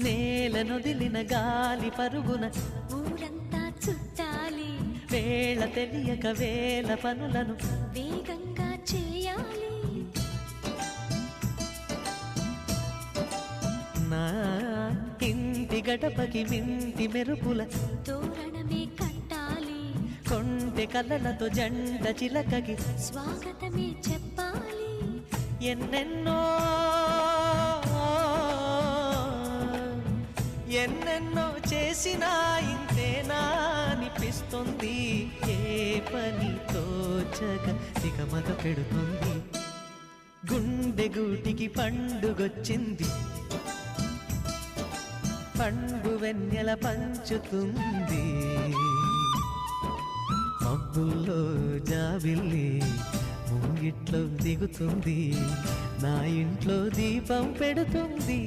నేలనొదిలిన గాలి పరుగున ఊరంతా చుట్టాలి, వేళ తెలియక వేల పనులను వేగంగా చేయాలి. నా ఇంటి గడపకి మింటి మెరుపుల తోరణమే కట్టాలి, కొంటె కలలతో జంట చిలకకి స్వాగతమే చెప్పాలి. ఎన్నెన్నో ఎన్నెన్నో చేసినా ఇంతేనా అనిపిస్తుంది. ఏ పని తోచక దిగమగ పెడుతుంది. గుండె గూటికి పండుగొచ్చింది, పండు వెన్నెల పంచుతుంది. మబ్బుల్లో జాబిల్లి ముంగిట్లో దిగుతుంది, నా ఇంట్లో దీపం పెడుతుంది.